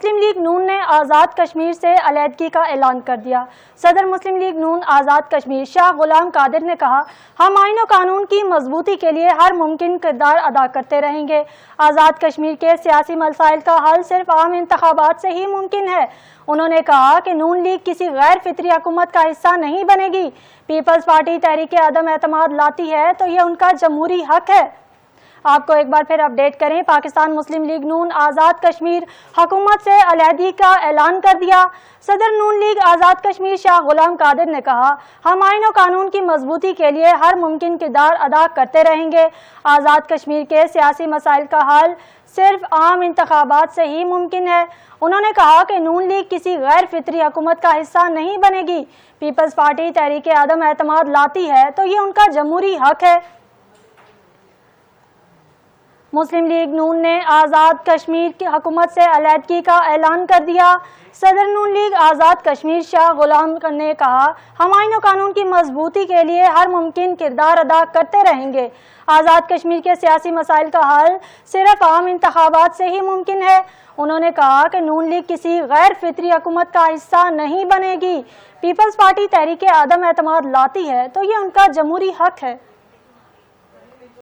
مسلم league نون نے آزاد کشمیر سے علیحدگی کا اعلان کر دیا۔ صدر مسلم لیگ نون آزاد کشمیر شاہ غلام قادر نے کہا، ہم آئین و قانون کی مضبوطی کے لیے ہر ممکن کردار ادا کرتے رہیں گے۔ آزاد کشمیر کے سیاسی مسائل کا حل صرف عام انتخابات سے ہی ممکن ہے۔ انہوں نے کہا کہ نون لیگ کسی غیر فطری حکومت کا حصہ نہیں بنے گی۔ پیپلز پارٹی تحریک عدم اعتماد لاتی ہے تو یہ ان کا جمہوری حق ہے۔ آپ کو ایک بار پھر اپڈیٹ کریں، پاکستان مسلم لیگ نون آزاد کشمیر حکومت سے علیحدگی کا اعلان کر دیا۔ صدر نون لیگ آزاد کشمیر شاہ غلام قادر نے کہا، ہم آئین و قانون کی مضبوطی کے لیے ہر ممکن کردار ادا کرتے رہیں گے۔ آزاد کشمیر کے سیاسی مسائل کا حل صرف عام انتخابات سے ہی ممکن ہے۔ انہوں نے کہا کہ نون لیگ کسی غیر فطری حکومت کا حصہ نہیں بنے گی۔ پیپلز پارٹی تحریک عدم اعتماد لاتی ہے تو یہ ان کا جمہوری حق ہے۔ مسلم لیگ نون نے آزاد کشمیر کی حکومت سے علیحدگی کا اعلان کر دیا۔ صدر نون لیگ آزاد کشمیر شاہ غلام نے کہا، ہم آئین و قانون کی مضبوطی کے لیے ہر ممکن کردار ادا کرتے رہیں گے۔ آزاد کشمیر کے سیاسی مسائل کا حل صرف عام انتخابات سے ہی ممکن ہے۔ انہوں نے کہا کہ نون لیگ کسی غیر فطری حکومت کا حصہ نہیں بنے گی۔ پیپلز پارٹی تحریک عدم اعتماد لاتی ہے تو یہ ان کا جمہوری حق ہے۔